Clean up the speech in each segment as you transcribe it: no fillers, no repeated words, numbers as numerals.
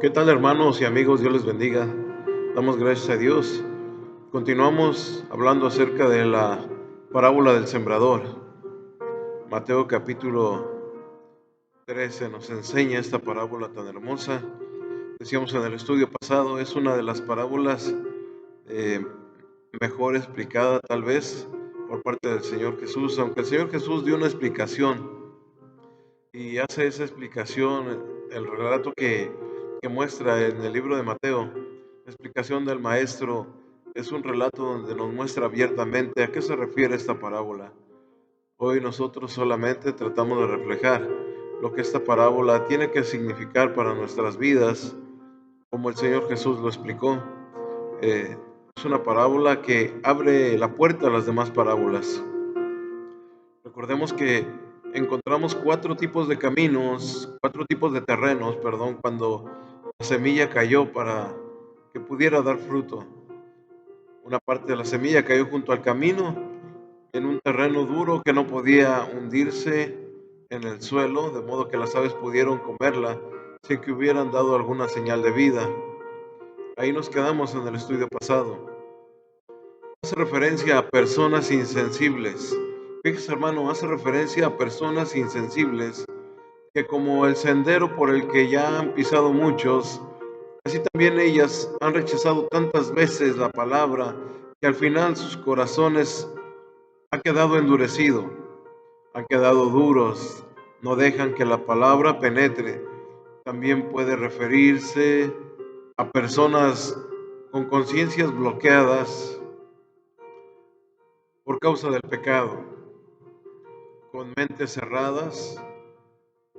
¿Qué tal, hermanos y amigos? Dios les bendiga. Damos gracias a Dios. Continuamos hablando acerca de la parábola del sembrador. Mateo capítulo 13 nos enseña esta parábola tan hermosa. Decíamos en el estudio pasado, es una de las parábolas eh, mejor explicada tal vez por parte del Señor Jesús, aunque el Señor Jesús dio una explicación y hace esa explicación, el relato que muestra en el libro de Mateo, la explicación del maestro, es un relato donde nos muestra abiertamente a qué se refiere esta parábola. Hoy nosotros solamente tratamos de reflejar lo que esta parábola tiene que significar para nuestras vidas, como el Señor Jesús lo explicó. Eh, es una parábola que abre la puerta a las demás parábolas. Recordemos que encontramos cuatro tipos de caminos, cuatro tipos de terrenos, perdón, cuando la semilla cayó para que pudiera dar fruto. Una parte de la semilla cayó junto al camino, en un terreno duro que no podía hundirse en el suelo, de modo que las aves pudieron comerla sin que hubieran dado alguna señal de vida. Ahí nos quedamos en el estudio pasado. Hace referencia a personas insensibles. Fíjese, hermano, hace referencia a personas insensibles que, como el sendero por el que ya han pisado muchos, así también ellas han rechazado tantas veces la palabra que al final sus corazones han quedado endurecidos, han quedado duros, no dejan que la palabra penetre. También puede referirse a personas con conciencias bloqueadas por causa del pecado, con mentes cerradas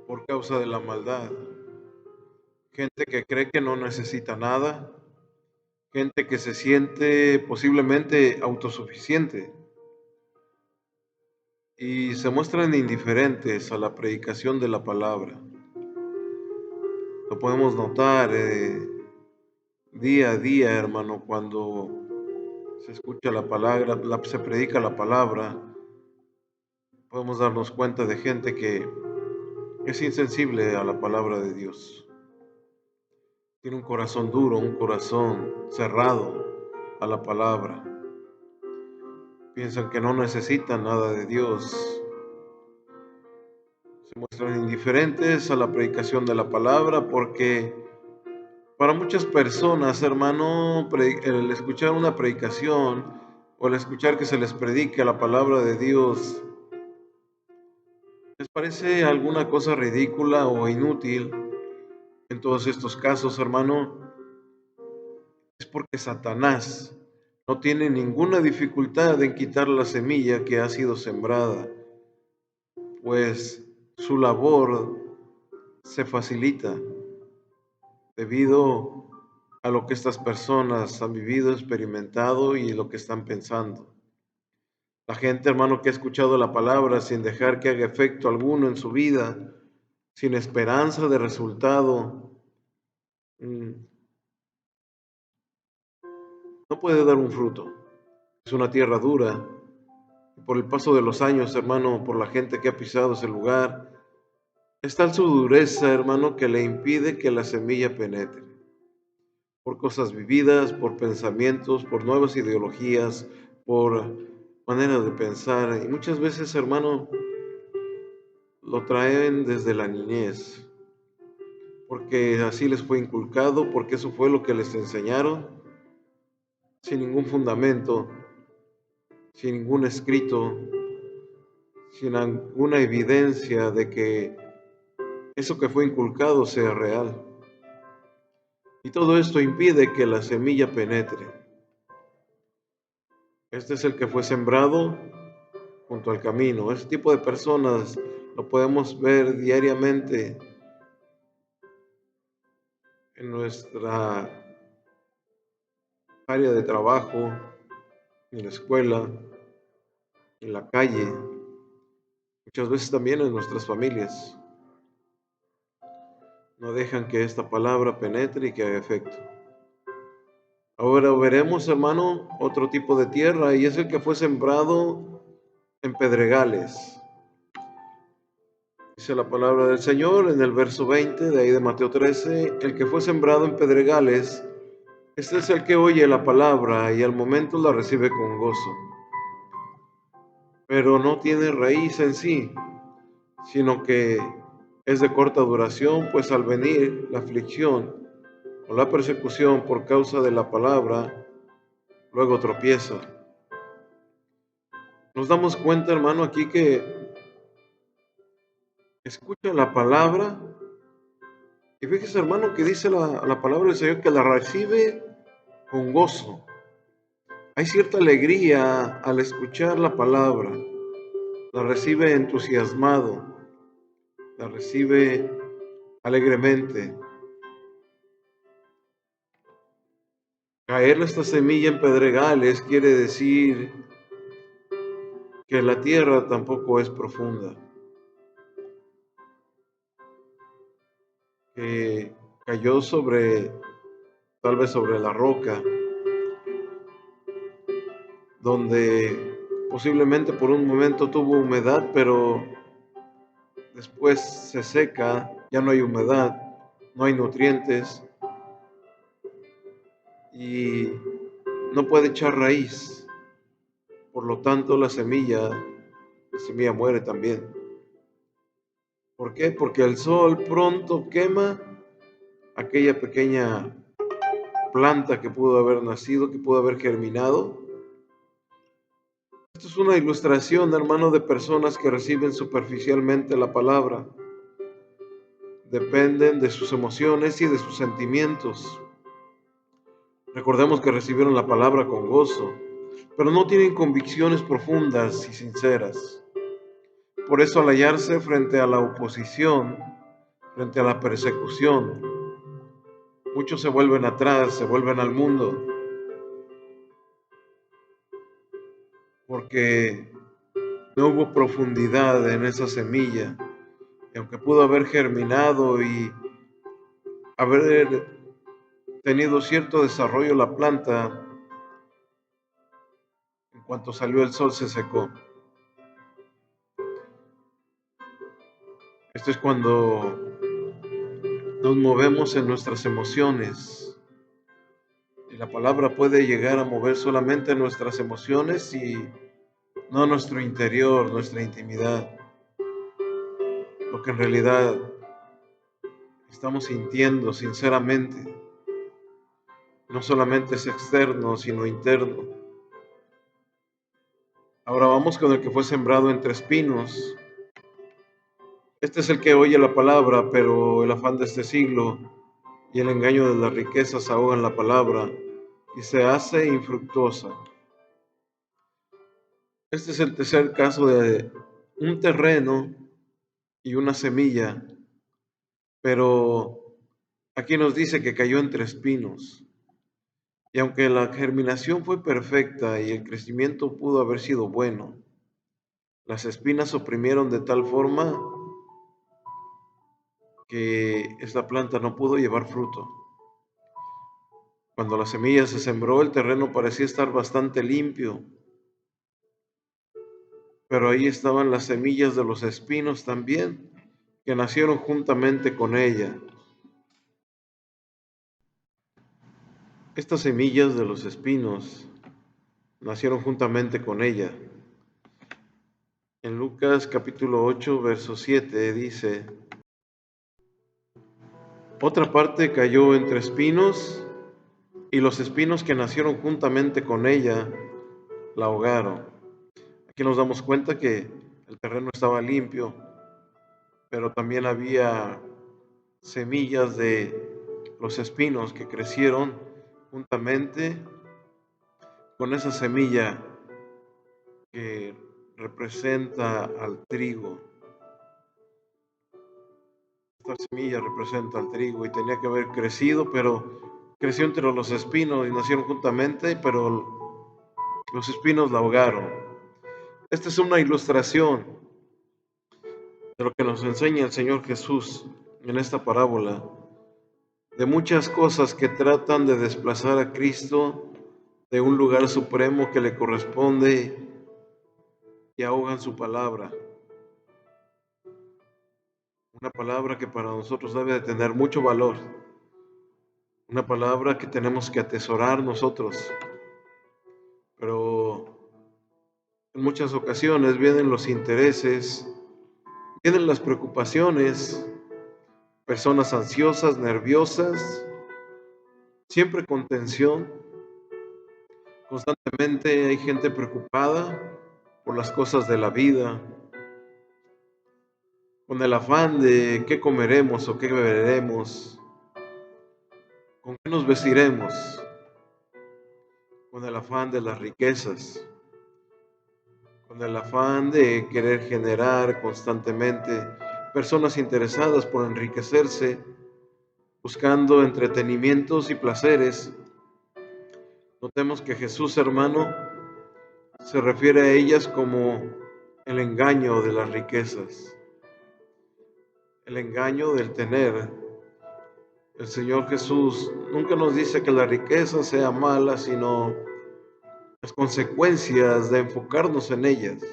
por causa de la maldad, gente que cree que no necesita nada, gente que se siente posiblemente autosuficiente y se muestran indiferentes a la predicación de la palabra. Lo podemos notar día a día, hermano, cuando se escucha la palabra, se predica la palabra, podemos darnos cuenta de gente que es insensible a la palabra de Dios. Tiene un corazón duro, un corazón cerrado a la palabra. Piensan que no necesitan nada de Dios. Se muestran indiferentes a la predicación de la palabra porque para muchas personas, hermano, el escuchar una predicación o el escuchar que se les predique la palabra de Dios les parece alguna cosa ridícula o inútil. En todos estos casos, hermano, es porque Satanás no tiene ninguna dificultad en quitar la semilla que ha sido sembrada, pues su labor se facilita debido a lo que estas personas han vivido, experimentado y lo que están pensando. La gente, hermano, que ha escuchado la palabra sin dejar que haga efecto alguno en su vida, sin esperanza de resultado, no puede dar un fruto. Es una tierra dura. Y por el paso de los años, hermano, por la gente que ha pisado ese lugar, es tal su dureza, hermano, que le impide que la semilla penetre. Por cosas vividas, por pensamientos, por nuevas ideologías, por maneras de pensar. Y muchas veces, hermano, lo traen desde la niñez, porque así les fue inculcado, porque eso fue lo que les enseñaron, sin ningún fundamento, sin ningún escrito, sin alguna evidencia de que eso que fue inculcado sea real. Y todo esto impide que la semilla penetre. Este es el que fue sembrado junto al camino. Ese tipo de personas lo podemos ver diariamente en nuestra área de trabajo, en la escuela, en la calle, muchas veces también en nuestras familias. No dejan que esta palabra penetre y que haga efecto. Ahora veremos, hermano, otro tipo de tierra, y es el que fue sembrado en pedregales. Dice la palabra del Señor en el verso 20 de ahí de Mateo 13, el que fue sembrado en pedregales, este es el que oye la palabra y al momento la recibe con gozo, pero no tiene raíz en sí, sino que es de corta duración, pues al venir la aflicción o la persecución por causa de la palabra, luego tropieza. Nos damos cuenta, hermano, aquí que escucha la palabra y fíjese, hermano, que dice la palabra del Señor que la recibe con gozo. Hay cierta alegría al escuchar la palabra, la recibe entusiasmado, la recibe alegremente. Caer esta semilla en pedregales quiere decir que la tierra tampoco es profunda, que cayó tal vez sobre la roca, donde posiblemente por un momento tuvo humedad, pero después se seca, ya no hay humedad, no hay nutrientes y no puede echar raíz. Por lo tanto, la semilla muere también. ¿Por qué? Porque el sol pronto quema aquella pequeña planta que pudo haber nacido, que pudo haber germinado. Esto es una ilustración, hermano, de personas que reciben superficialmente la palabra. Dependen de sus emociones y de sus sentimientos. Recordemos que recibieron la palabra con gozo, pero no tienen convicciones profundas y sinceras. Por eso, al hallarse frente a la oposición, frente a la persecución, muchos se vuelven atrás, se vuelven al mundo, porque no hubo profundidad en esa semilla. Y aunque pudo haber germinado y haber tenido cierto desarrollo la planta, en cuanto salió el sol se secó. Esto es cuando nos movemos en nuestras emociones. Y la palabra puede llegar a mover solamente nuestras emociones y no nuestro interior, nuestra intimidad. Lo que en realidad estamos sintiendo sinceramente. No solamente es externo, sino interno. Ahora vamos con el que fue sembrado entre espinos. Este es el que oye la palabra, pero el afán de este siglo y el engaño de las riquezas ahogan la palabra y se hace infructuosa. Este es el tercer caso de un terreno y una semilla, pero aquí nos dice que cayó entre espinos. Y aunque la germinación fue perfecta y el crecimiento pudo haber sido bueno, las espinas oprimieron de tal forma que esta planta no pudo llevar fruto. Cuando la semilla se sembró, el terreno parecía estar bastante limpio, pero ahí estaban las semillas de los espinos también, que nacieron juntamente con ella. Estas semillas de los espinos nacieron juntamente con ella. En Lucas capítulo 8, verso 7 dice: otra parte cayó entre espinos, y los espinos que nacieron juntamente con ella la ahogaron. Aquí nos damos cuenta que el terreno estaba limpio, pero también había semillas de los espinos que crecieron juntamente con esa semilla que representa al trigo. Esta semilla representa al trigo y tenía que haber crecido, pero creció entre los espinos y nacieron juntamente, pero los espinos la ahogaron. Esta es una ilustración de lo que nos enseña el Señor Jesús en esta parábola, de muchas cosas que tratan de desplazar a Cristo de un lugar supremo que le corresponde y ahogan su palabra. una palabra que para nosotros debe de tener mucho valor, una palabra que tenemos que atesorar nosotros, pero en muchas ocasiones vienen los intereses, vienen las preocupaciones, personas ansiosas, nerviosas, siempre con tensión. Constantemente hay gente preocupada por las cosas de la vida, con el afán de qué comeremos o qué beberemos, con qué nos vestiremos, con el afán de las riquezas, con el afán de querer generar constantemente personas interesadas por enriquecerse, buscando entretenimientos y placeres. Notemos que Jesús, hermano, se refiere a ellas como el engaño de las riquezas, el engaño del tener. El Señor Jesús nunca nos dice que la riqueza sea mala, sino las consecuencias de enfocarnos en ellas.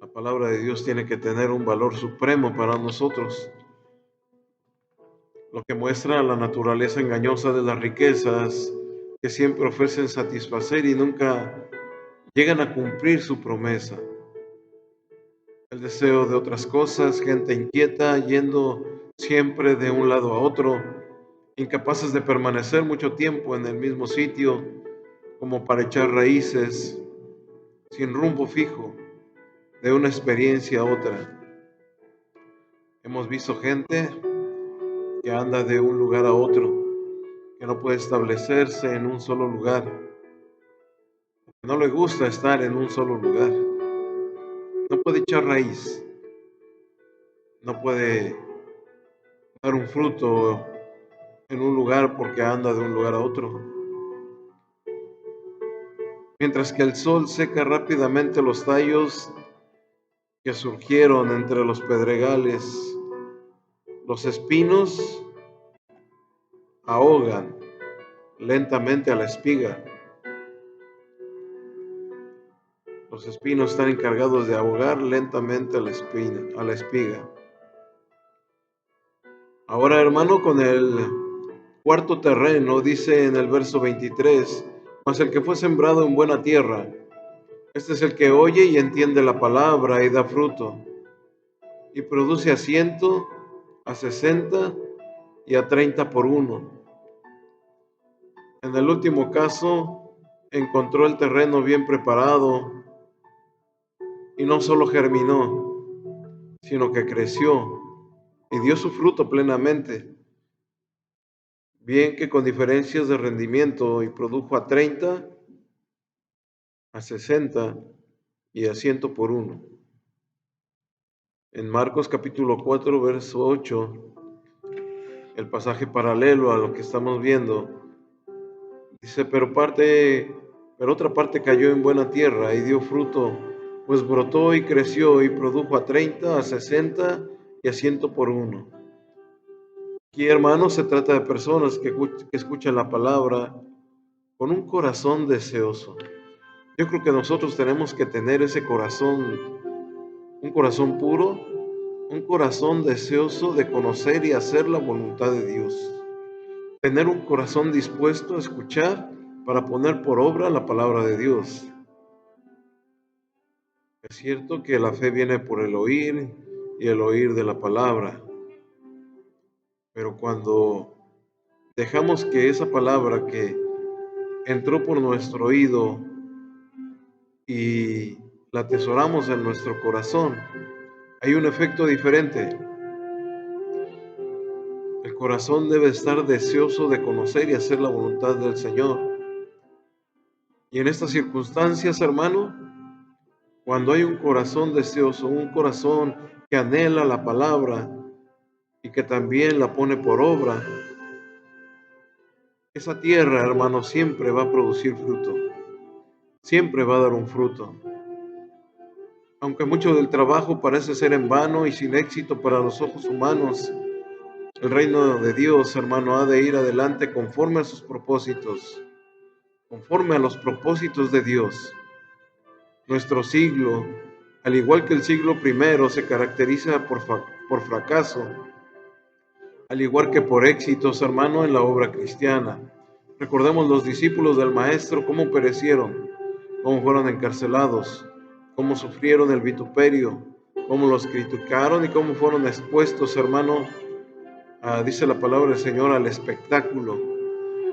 La palabra de Dios tiene que tener un valor supremo para nosotros, lo que muestra la naturaleza engañosa de las riquezas, que siempre ofrecen satisfacer y nunca llegan a cumplir su promesa. El deseo de otras cosas, gente inquieta, yendo siempre de un lado a otro, incapaces de permanecer mucho tiempo en el mismo sitio, como para echar raíces, sin rumbo fijo, de una experiencia a otra. Hemos visto gente que anda de un lugar a otro, que no puede establecerse en un solo lugar, que no le gusta estar en un solo lugar, no puede echar raíz, no puede dar un fruto en un lugar porque anda de un lugar a otro. Mientras que el sol seca rápidamente los tallos que surgieron entre los pedregales, los espinos ahogan lentamente a la espiga. Los espinos están encargados de ahogar lentamente a la espiga. Ahora, hermano, con el cuarto terreno, dice en el verso 23, mas el que fue sembrado en buena tierra, este es el que oye y entiende la palabra y da fruto, y produce a 100, a 60 y a 30 por uno. En el último caso, encontró el terreno bien preparado y no solo germinó, sino que creció y dio su fruto plenamente, bien que con diferencias de rendimiento, y produjo a 30, a 60 y a 100 por uno. En Marcos capítulo 4, verso 8, el pasaje paralelo a lo que estamos viendo, dice, pero otra parte cayó en buena tierra y dio fruto, pues brotó y creció y produjo a 30, a 60 y a 100 por uno. Aquí, hermanos, se trata de personas que escuchan la palabra con un corazón deseoso. Yo creo que nosotros tenemos que tener ese corazón, un corazón puro, un corazón deseoso de conocer y hacer la voluntad de Dios. Tener un corazón dispuesto a escuchar para poner por obra la palabra de Dios. Es cierto que la fe viene por el oír y el oír de la palabra, pero cuando dejamos que esa palabra que entró por nuestro oído y la atesoramos en nuestro corazón, hay un efecto diferente. El corazón debe estar deseoso de conocer y hacer la voluntad del Señor. Y en estas circunstancias, hermano, cuando hay un corazón deseoso, un corazón que anhela la palabra y que también la pone por obra, esa tierra, hermano, siempre va a producir fruto, siempre va a dar un fruto. Aunque mucho del trabajo parece ser en vano y sin éxito para los ojos humanos, el reino de Dios, hermano, ha de ir adelante conforme a sus propósitos, conforme a los propósitos de Dios. Nuestro siglo Al igual que el siglo primero se caracteriza por fracaso, al igual que por éxitos, hermano, en la obra cristiana. Recordemos los discípulos del Maestro, cómo perecieron, cómo fueron encarcelados, cómo sufrieron el vituperio, cómo los criticaron y cómo fueron expuestos, hermano, dice la palabra del Señor, al espectáculo.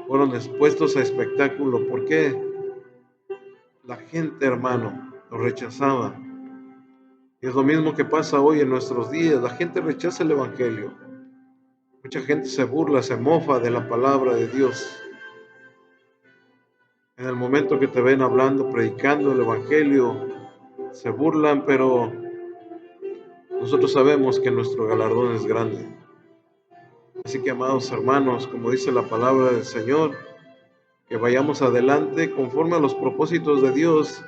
Fueron expuestos a espectáculo. ¿Por qué? La gente, hermano, los rechazaba. Y es lo mismo que pasa hoy en nuestros días. La gente rechaza el Evangelio. Mucha gente se burla, se mofa de la palabra de Dios. En el momento que te ven hablando, predicando el Evangelio, se burlan, pero nosotros sabemos que nuestro galardón es grande. Así que, amados hermanos, como dice la palabra del Señor, que vayamos adelante conforme a los propósitos de Dios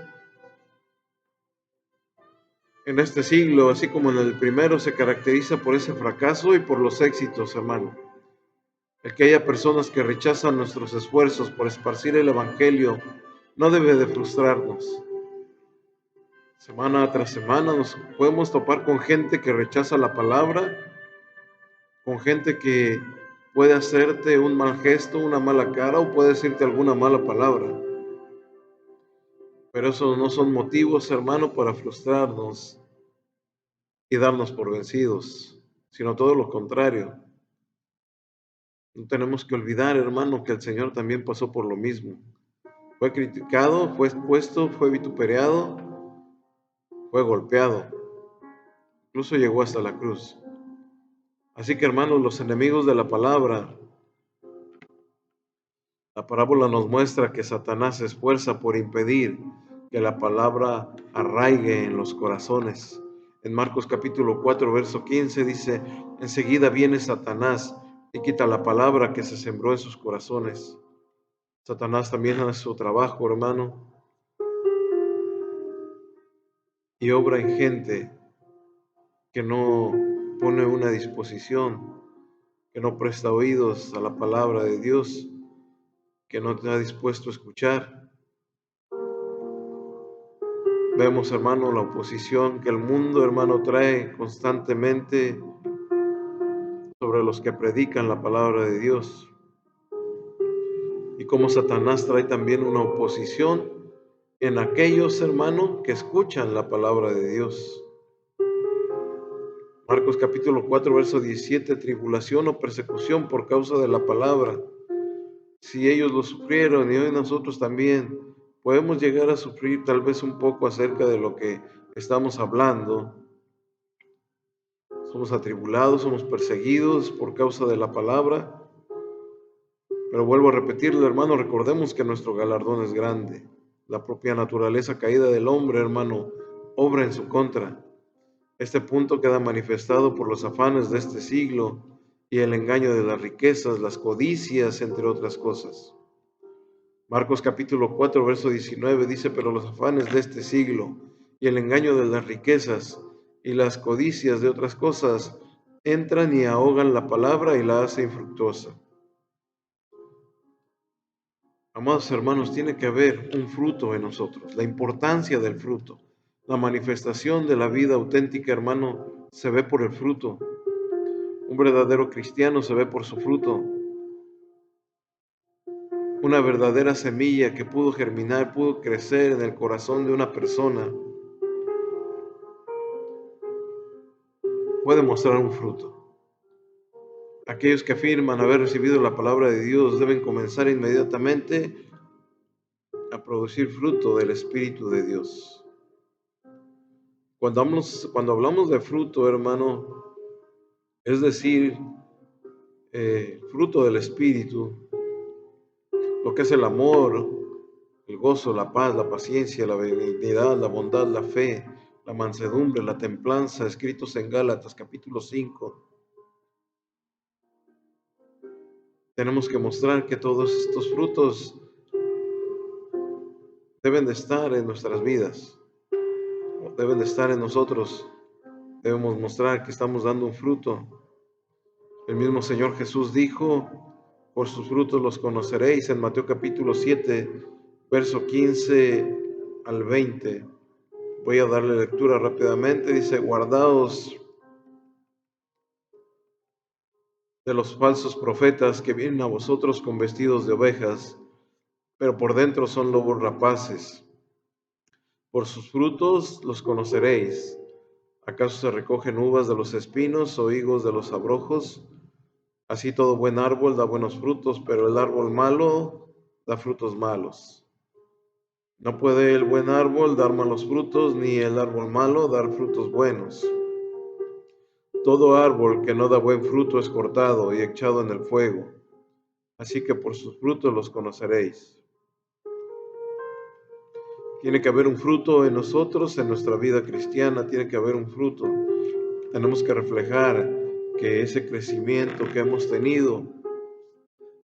en este siglo, así como en el primero se caracteriza por ese fracaso y por los éxitos, hermano. El que haya personas que rechazan nuestros esfuerzos por esparcir el Evangelio no debe de frustrarnos. Semana tras semana nos podemos topar con gente que rechaza la palabra, con gente que puede hacerte un mal gesto, una mala cara o puede decirte alguna mala palabra. Pero esos no son motivos, hermano, para frustrarnos y darnos por vencidos, sino todo lo contrario. No tenemos que olvidar, hermano, que el Señor también pasó por lo mismo. Fue criticado, fue expuesto, fue vituperado, fue golpeado, incluso llegó hasta la cruz. Así que, hermanos, los enemigos de la palabra, la parábola nos muestra que Satanás se esfuerza por impedir que la palabra arraigue en los corazones. En Marcos capítulo 4, verso 15 dice, enseguida viene Satanás y quita la palabra que se sembró en sus corazones. Satanás también hace su trabajo, hermano, y obra en gente que no pone una disposición, que no presta oídos a la palabra de Dios, que no está dispuesto a escuchar. Vemos, hermano, la oposición que el mundo, hermano, trae constantemente sobre los que predican la palabra de Dios. Y como Satanás trae también una oposición en aquellos, hermano, que escuchan la palabra de Dios. Marcos capítulo 4, verso 17, tribulación o persecución por causa de la palabra. Si ellos lo sufrieron y hoy nosotros también podemos llegar a sufrir tal vez un poco acerca de lo que estamos hablando. Somos atribulados, somos perseguidos por causa de la palabra. Pero vuelvo a repetirlo, hermano, recordemos que nuestro galardón es grande. La propia naturaleza caída del hombre, hermano, obra en su contra. Este punto queda manifestado por los afanes de este siglo y el engaño de las riquezas, las codicias, entre otras cosas. Marcos capítulo 4, verso 19 dice, pero los afanes de este siglo y el engaño de las riquezas y las codicias de otras cosas entran y ahogan la palabra y la hacen infructuosa. Amados hermanos, tiene que haber un fruto en nosotros, la importancia del fruto. La manifestación de la vida auténtica, hermano, se ve por el fruto. Un verdadero cristiano se ve por su fruto. Una verdadera semilla que pudo germinar, pudo crecer en el corazón de una persona, puede mostrar un fruto. Aquellos que afirman haber recibido la palabra de Dios deben comenzar inmediatamente a producir fruto del Espíritu de Dios. Cuando hablamos de fruto, hermano, es decir, fruto del Espíritu, lo que es el amor, el gozo, la paz, la paciencia, la benignidad, la bondad, la fe, la mansedumbre, la templanza, escritos en Gálatas capítulo 5. Tenemos que mostrar que todos estos frutos deben de estar en nuestras vidas, deben de estar en nosotros. Debemos mostrar que estamos dando un fruto. El mismo Señor Jesús dijo, por sus frutos los conoceréis, en Mateo capítulo 7, verso 15 al 20. Voy a darle lectura rápidamente. Dice, guardaos de los falsos profetas que vienen a vosotros con vestidos de ovejas, pero por dentro son lobos rapaces. Por sus frutos los conoceréis. ¿Acaso se recogen uvas de los espinos o higos de los abrojos? Así todo buen árbol da buenos frutos, pero el árbol malo da frutos malos. No puede el buen árbol dar malos frutos, ni el árbol malo dar frutos buenos. Todo árbol que no da buen fruto es cortado y echado en el fuego. Así que por sus frutos los conoceréis. Tiene que haber un fruto en nosotros, en nuestra vida cristiana, tiene que haber un fruto. Tenemos que reflejar que ese crecimiento que hemos tenido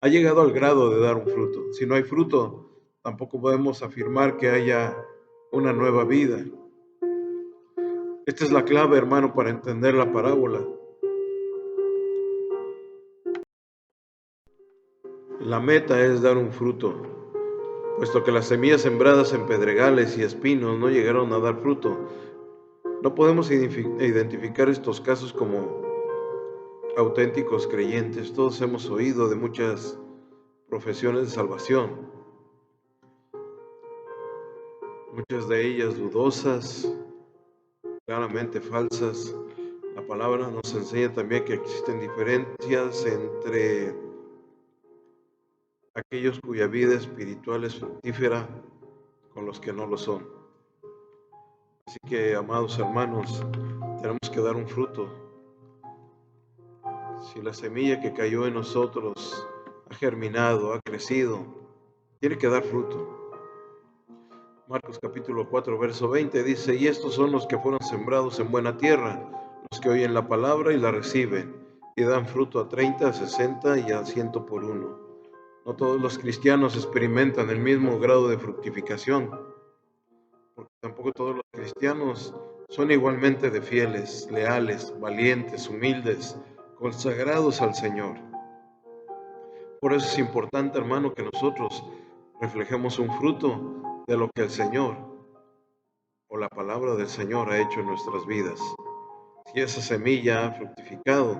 ha llegado al grado de dar un fruto. Si no hay fruto, tampoco podemos afirmar que haya una nueva vida. Esta es la clave, hermano, para entender la parábola. La meta es dar un fruto, puesto que las semillas sembradas en pedregales y espinos no llegaron a dar fruto. No podemos identificar estos casos como auténticos creyentes. Todos hemos oído de muchas profesiones de salvación, muchas de ellas dudosas, claramente falsas. La palabra nos enseña también que existen diferencias entre aquellos cuya vida espiritual es fructífera con los que no lo son. Así que, amados hermanos, tenemos que dar un fruto. Si la semilla que cayó en nosotros ha germinado, ha crecido, tiene que dar fruto. Marcos capítulo 4, verso 20 dice, y estos son los que fueron sembrados en buena tierra, los que oyen la palabra y la reciben, y dan fruto a 30, a 60 y a 100 por uno. No todos los cristianos experimentan el mismo grado de fructificación, porque tampoco todos los cristianos son igualmente de fieles, leales, valientes, humildes, consagrados al Señor. Por eso es importante, hermano, que nosotros reflejemos un fruto de lo que el Señor o la palabra del Señor ha hecho en nuestras vidas. Si esa semilla ha fructificado,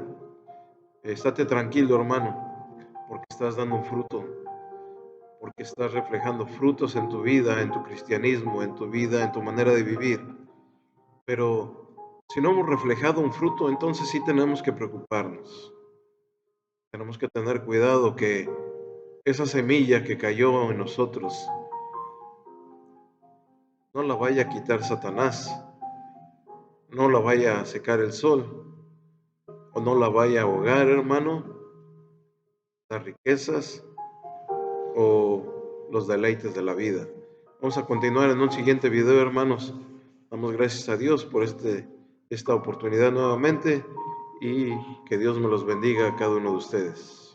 estate tranquilo, hermano, porque estás dando un fruto, porque estás reflejando frutos en tu vida, en tu cristianismo, en tu vida, en tu manera de vivir. Pero si no hemos reflejado un fruto, entonces sí tenemos que preocuparnos. Tenemos que tener cuidado que esa semilla que cayó en nosotros no la vaya a quitar Satanás, no la vaya a secar el sol, o no la vaya a ahogar, hermano, las riquezas o los deleites de la vida. Vamos a continuar en un siguiente video, hermanos. Damos gracias a Dios por esta oportunidad nuevamente y que Dios me los bendiga a cada uno de ustedes.